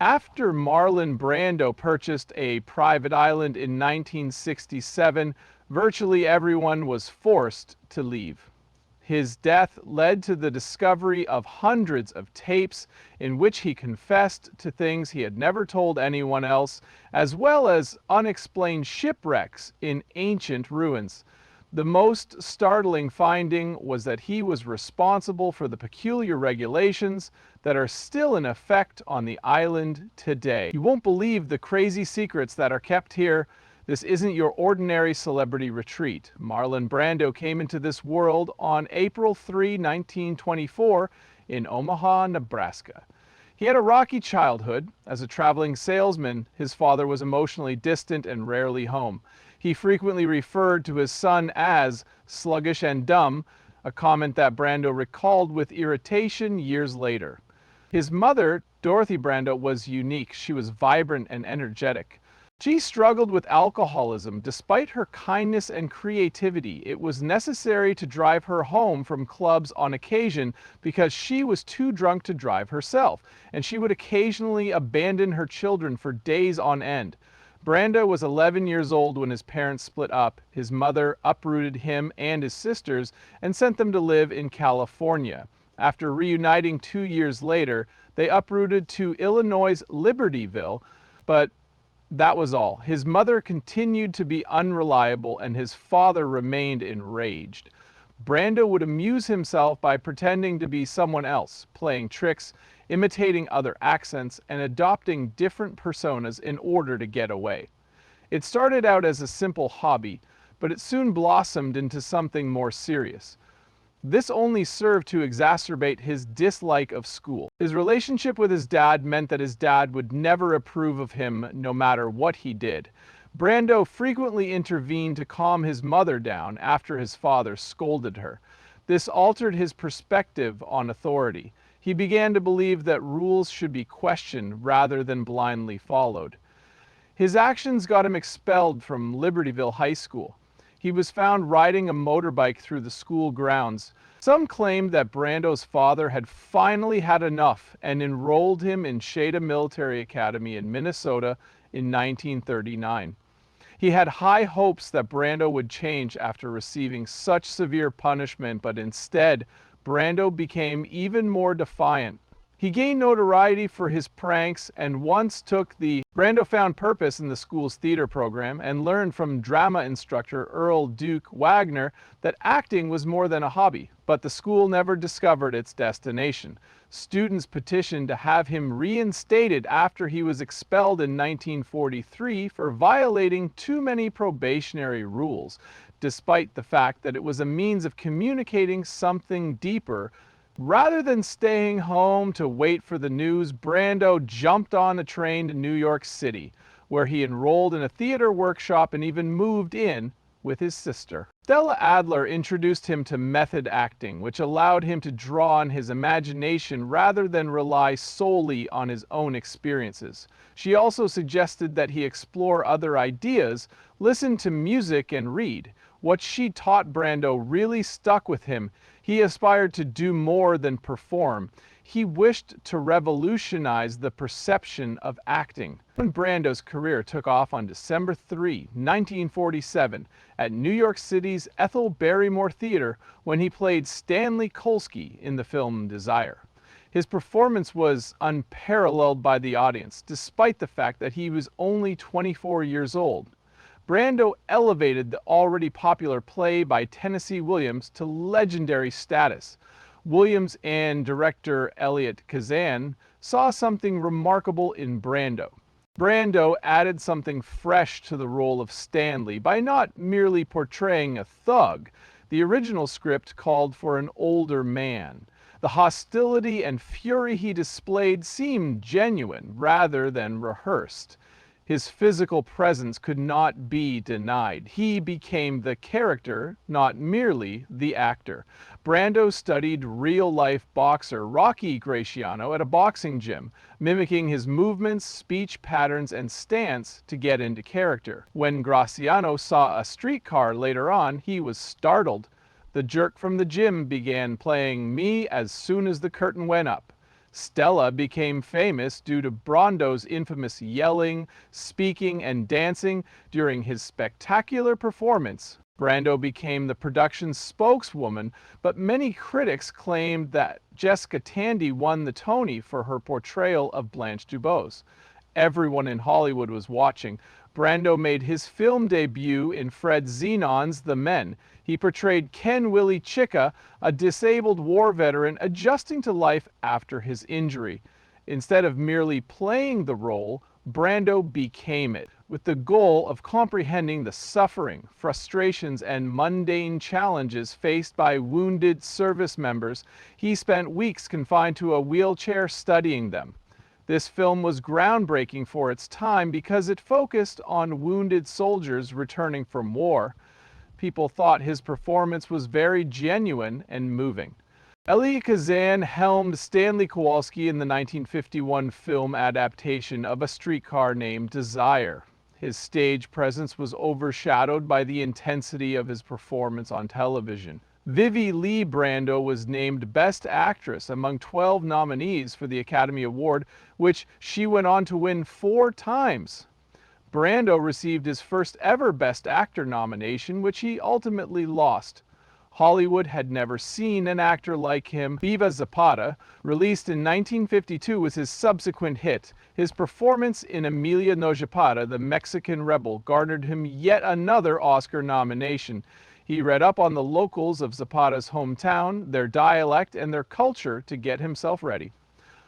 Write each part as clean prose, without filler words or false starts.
After Marlon Brando purchased a private island in 1967, virtually everyone was forced to leave. His death led to the discovery of hundreds of tapes in which he confessed to things he had never told anyone else, as well as unexplained shipwrecks in ancient ruins. The most startling finding was that he was responsible for the peculiar regulations that are still in effect on the island today. You won't believe the crazy secrets that are kept here. This isn't your ordinary celebrity retreat. Marlon Brando came into this world on April 3, 1924 in Omaha, Nebraska. He had a rocky childhood. As a traveling salesman, his father was emotionally distant and rarely home. He frequently referred to his son as sluggish and dumb, a comment that Brando recalled with irritation years later. His mother, Dorothy Brando, was unique. She was vibrant and energetic. She struggled with alcoholism. Despite her kindness and creativity, it was necessary to drive her home from clubs on occasion because she was too drunk to drive herself, and she would occasionally abandon her children for days on end. Brando was 11 years old when his parents split up. His mother uprooted him and his sisters and sent them to live in California. After reuniting 2 years later, they uprooted to Illinois' Libertyville, but that was all. His mother continued to be unreliable and his father remained enraged. Brando would amuse himself by pretending to be someone else, playing tricks, imitating other accents, and adopting different personas in order to get away. It started out as a simple hobby, but it soon blossomed into something more serious. This only served to exacerbate his dislike of school. His relationship with his dad meant that his dad would never approve of him no matter what he did. Brando frequently intervened to calm his mother down after his father scolded her. This altered his perspective on authority. He began to believe that rules should be questioned rather than blindly followed. His actions got him expelled from Libertyville High School. He was found riding a motorbike through the school grounds. Some claimed that Brando's father had finally had enough and enrolled him in Shada Military Academy in Minnesota in 1939. He had high hopes that Brando would change after receiving such severe punishment, but instead, Brando became even more defiant. He gained notoriety for his pranks and once took the Brando found purpose in the school's theater program and learned from drama instructor Earl Duke Wagner that acting was more than a hobby, but the school never discovered its destination. Students petitioned to have him reinstated after he was expelled in 1943 for violating too many probationary rules, despite the fact that it was a means of communicating something deeper. Rather than staying home to wait for the news, Brando jumped on a train to New York City, where he enrolled in a theater workshop and even moved in with his sister. Stella Adler introduced him to method acting, which allowed him to draw on his imagination rather than rely solely on his own experiences. She also suggested that he explore other ideas, listen to music, and read. What she taught Brando really stuck with him. He aspired to do more than perform. He wished to revolutionize the perception of acting. When Brando's career took off on December 3, 1947, at New York City's Ethel Barrymore Theater when he played Stanley Kolsky in the film Desire. His performance was unparalleled by the audience, despite the fact that he was only 24 years old. Brando elevated the already popular play by Tennessee Williams to legendary status. Williams and director Elliot Kazan saw something remarkable in Brando. Brando added something fresh to the role of Stanley by not merely portraying a thug. The original script called for an older man. The hostility and fury he displayed seemed genuine rather than rehearsed. His physical presence could not be denied. He became the character, not merely the actor. Brando studied real-life boxer Rocky Graciano at a boxing gym, mimicking his movements, speech patterns, and stance to get into character. When Graciano saw a streetcar later on, he was startled. The jerk from the gym began playing Me as soon as the curtain went up. Stella became famous due to Brando's infamous yelling, speaking, and dancing during his spectacular performance. Brando became the production's spokeswoman, but many critics claimed that Jessica Tandy won the Tony for her portrayal of Blanche DuBose. Everyone in Hollywood was watching. Brando made his film debut in Fred Zenon's The Men. He portrayed Ken Willie Chicka, a disabled war veteran adjusting to life after his injury. Instead of merely playing the role, Brando became it, with the goal of comprehending the suffering, frustrations, and mundane challenges faced by wounded service members. He spent weeks confined to a wheelchair studying them. This film was groundbreaking for its time because it focused on wounded soldiers returning from war. People thought his performance was very genuine and moving. Elie Kazan helmed Stanley Kowalski in the 1951 film adaptation of A Streetcar Named Desire. His stage presence was overshadowed by the intensity of his performance on television. Vivi Lee Brando was named Best Actress among 12 nominees for the Academy Award, which she went on to win 4 times. Brando received his first ever Best Actor nomination, which he ultimately lost. Hollywood had never seen an actor like him. Viva Zapata, released in 1952, was his subsequent hit. His performance in Emilia No Zapata, the Mexican rebel, garnered him yet another Oscar nomination. He read up on the locals of Zapata's hometown, their dialect, and their culture to get himself ready.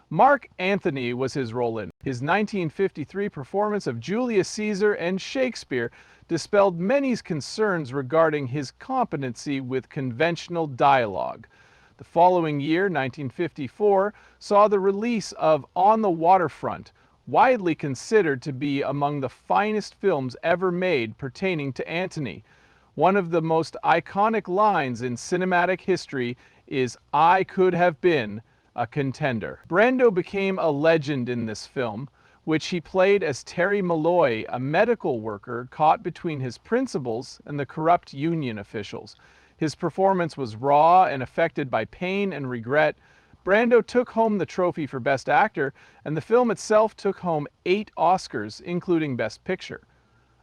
Mark Antony was his role in. His 1953 performance of Julius Caesar and Shakespeare dispelled many concerns regarding his competency with conventional dialogue. The following year, 1954, saw the release of On the Waterfront, widely considered to be among the finest films ever made pertaining to Antony. One of the most iconic lines in cinematic history is, "I could have been a contender." Brando became a legend in this film, which he played as Terry Malloy, a medical worker caught between his principals and the corrupt union officials. His performance was raw and affected by pain and regret. Brando took home the trophy for Best Actor, and the film itself took home 8 Oscars, including Best Picture.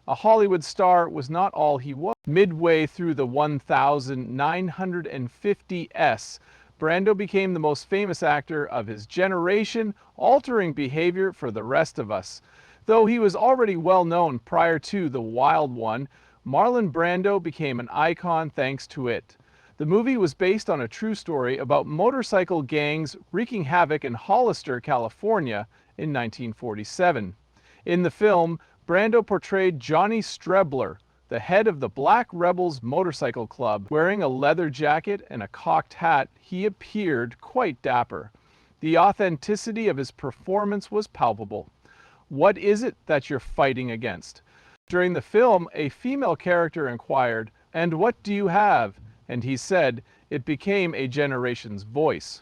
A Hollywood star was not all he was. Midway through the 1950s, Brando became the most famous actor of his generation, altering behavior for the rest of us. Though he was already well known prior to The Wild One, Marlon Brando became an icon thanks to it. The movie was based on a true story about motorcycle gangs wreaking havoc in Hollister, California in 1947. In the film, Brando portrayed Johnny Strebler, the head of the Black Rebels Motorcycle Club. Wearing a leather jacket and a cocked hat, he appeared quite dapper. The authenticity of his performance was palpable. What is it that you're fighting against? During the film, a female character inquired, "And what do you have?" And he said, "It became a generation's voice."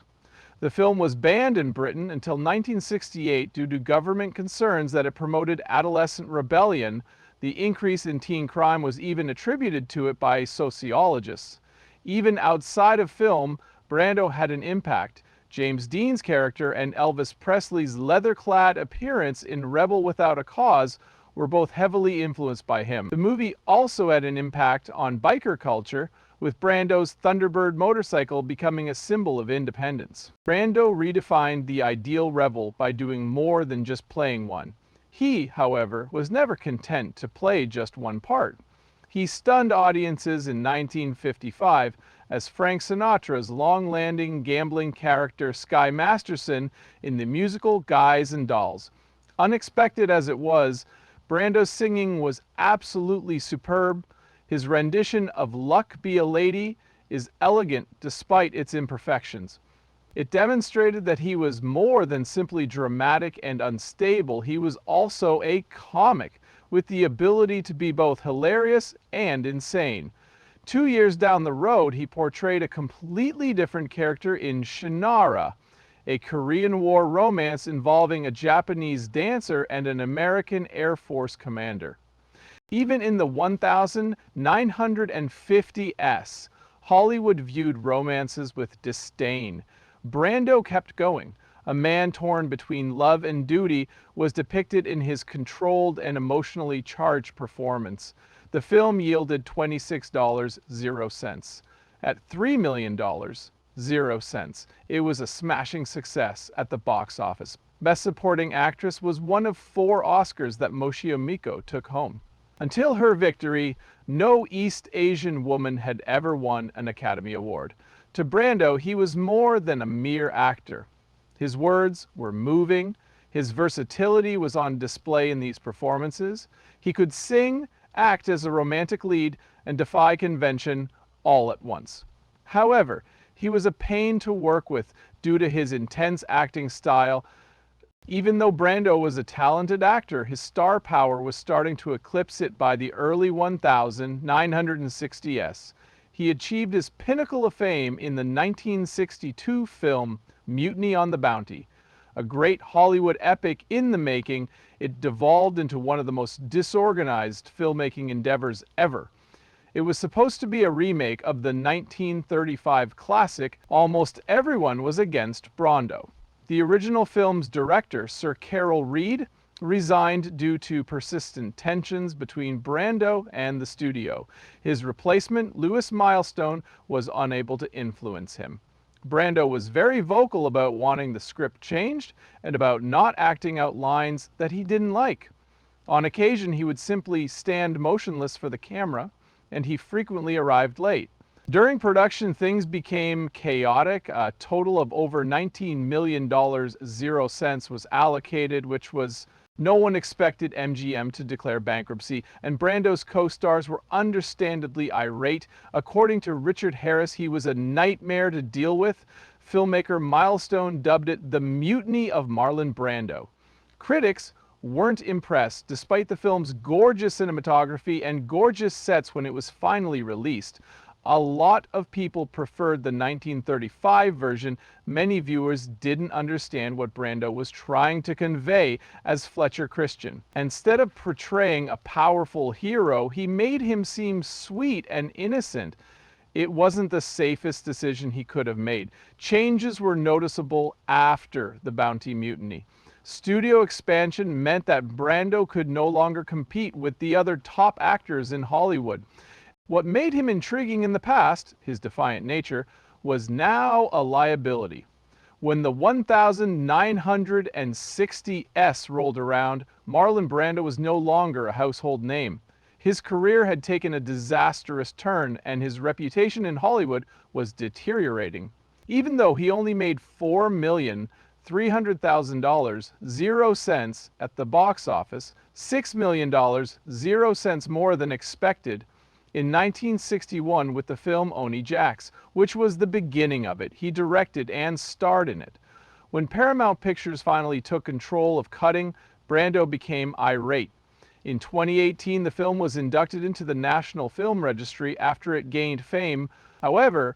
The film was banned in Britain until 1968 due to government concerns that it promoted adolescent rebellion. The increase in teen crime was even attributed to it by sociologists. Even outside of film, Brando had an impact. James Dean's character and Elvis Presley's leather-clad appearance in Rebel Without a Cause were both heavily influenced by him. The movie also had an impact on biker culture, with Brando's Thunderbird motorcycle becoming a symbol of independence. Brando redefined the ideal rebel by doing more than just playing one. He, however, was never content to play just one part. He stunned audiences in 1955 as Frank Sinatra's long-landing gambling character Sky Masterson in the musical Guys and Dolls. Unexpected as it was, Brando's singing was absolutely superb. His rendition of Luck Be a Lady is elegant despite its imperfections. It demonstrated that he was more than simply dramatic and unstable. He was also a comic with the ability to be both hilarious and insane. 2 years down the road, he portrayed a completely different character in Shannara, a Korean War romance involving a Japanese dancer and an American Air Force commander. Even in the 1950s, Hollywood viewed romances with disdain. Brando kept going. A man torn between love and duty was depicted in his controlled and emotionally charged performance. The film yielded $26.00. At $3 million, 0 cents, it was a smashing success at the box office. Best Supporting Actress was one of 4 Oscars that Moshio Miko took home. Until her victory, no East Asian woman had ever won an Academy Award. To Brando, he was more than a mere actor. His words were moving, his versatility was on display in these performances. He could sing, act as a romantic lead, and defy convention all at once. However, he was a pain to work with due to his intense acting style. Even though Brando was a talented actor, his star power was starting to eclipse it by the early 1960s. He achieved his pinnacle of fame in the 1962 film Mutiny on the Bounty. A great Hollywood epic in the making, it devolved into one of the most disorganized filmmaking endeavors ever. It was supposed to be a remake of the 1935 classic Almost Everyone Was Against Brando. The original film's director, Sir Carol Reed, resigned due to persistent tensions between Brando and the studio. His replacement, Louis Milestone, was unable to influence him. Brando was very vocal about wanting the script changed and about not acting out lines that he didn't like. On occasion, he would simply stand motionless for the camera, and he frequently arrived late. During production, things became chaotic. A total of over $19 million, 0 cents, was allocated, which was no one expected MGM to declare bankruptcy, and Brando's co-stars were understandably irate. According to Richard Harris, he was a nightmare to deal with. Filmmaker Milestone dubbed it the mutiny of Marlon Brando. Critics weren't impressed, despite the film's gorgeous cinematography and gorgeous sets when it was finally released. A lot of people preferred the 1935 version. Many viewers didn't understand what Brando was trying to convey as Fletcher Christian. Instead of portraying a powerful hero, he made him seem sweet and innocent. It wasn't the safest decision he could have made. Changes were noticeable after the Bounty Mutiny. Studio expansion meant that Brando could no longer compete with the other top actors in Hollywood. What made him intriguing in the past, his defiant nature, was now a liability. When the 1960s rolled around, Marlon Brando was no longer a household name. His career had taken a disastrous turn, and his reputation in Hollywood was deteriorating. Even though he only made $4,300,000, 0 cents, at the box office, $6 million, 0 cents more than expected, in 1961 with the film Oni Jax, which was the beginning of it. He directed and starred in it. When Paramount Pictures finally took control of cutting, Brando became irate. In 2018, the film was inducted into the National Film Registry after it gained fame. However,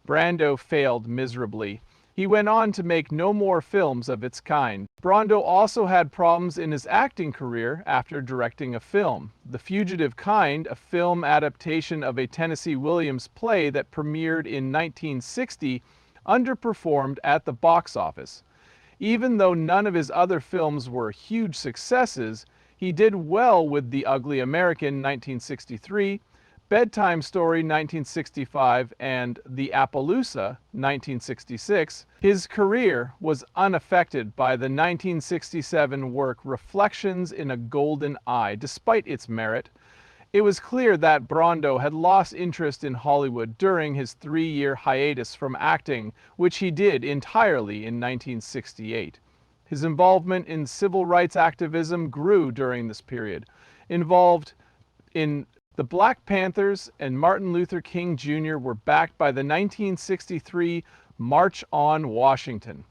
Brando failed miserably. He went on to make no more films of its kind. Brando also had problems in his acting career after directing a film. The Fugitive Kind, a film adaptation of a Tennessee Williams play that premiered in 1960, underperformed at the box office. Even though none of his other films were huge successes, he did well with The Ugly American, 1963, Bedtime Story, 1965, and The Appaloosa, 1966, his career was unaffected by the 1967 work Reflections in a Golden Eye, despite its merit. It was clear that Brando had lost interest in Hollywood during his 3-year hiatus from acting, which he did entirely in 1968. His involvement in civil rights activism grew during this period. Involved in the Black Panthers and Martin Luther King Jr. were backed by the 1963 March on Washington.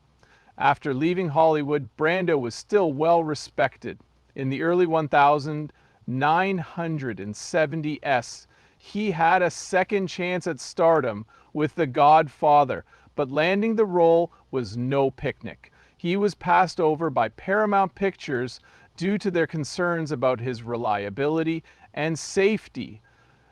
After leaving Hollywood, Brando was still well respected. In the early 1970s, he had a second chance at stardom with The Godfather, but landing the role was no picnic. He was passed over by Paramount Pictures due to their concerns about his reliability and safety.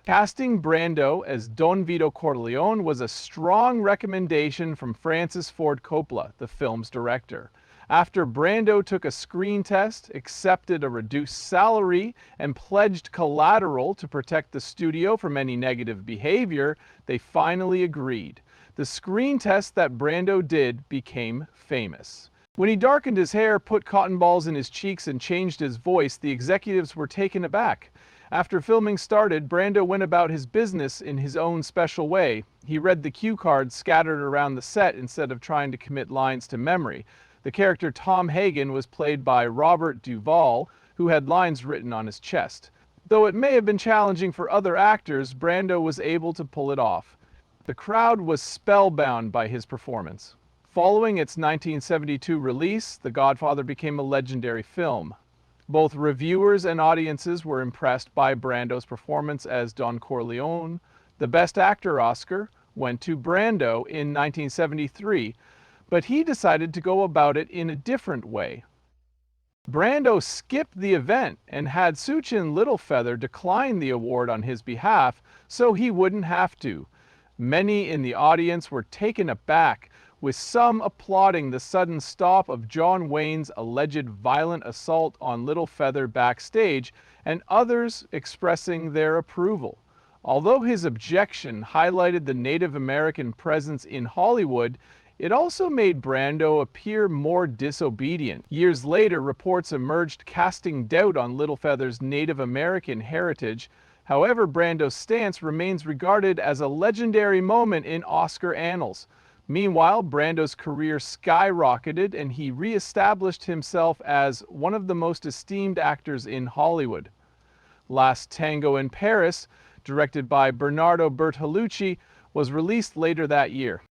Casting Brando as Don Vito Corleone was a strong recommendation from Francis Ford Coppola, the film's director. After Brando took a screen test, accepted a reduced salary, and pledged collateral to protect the studio from any negative behavior, they finally agreed. The screen test that Brando did became famous. When he darkened his hair, put cotton balls in his cheeks, and changed his voice, the executives were taken aback. After filming started, Brando went about his business in his own special way. He read the cue cards scattered around the set instead of trying to commit lines to memory. The character Tom Hagen was played by Robert Duvall, who had lines written on his chest. Though it may have been challenging for other actors, Brando was able to pull it off. The crowd was spellbound by his performance. Following its 1972 release, The Godfather became a legendary film. Both reviewers and audiences were impressed by Brando's performance as Don Corleone. The Best Actor Oscar went to Brando in 1973, but he decided to go about it in a different way. Brando skipped the event and had Suchin Littlefeather decline the award on his behalf so he wouldn't have to. Many in the audience were taken aback, with some applauding the sudden stop of John Wayne's alleged violent assault on Littlefeather backstage, and others expressing their approval. Although his objection highlighted the Native American presence in Hollywood, it also made Brando appear more disobedient. Years later, reports emerged casting doubt on Littlefeather's Native American heritage. However, Brando's stance remains regarded as a legendary moment in Oscar annals. Meanwhile, Brando's career skyrocketed and he re-established himself as one of the most esteemed actors in Hollywood. Last Tango in Paris, directed by Bernardo Bertolucci, was released later that year.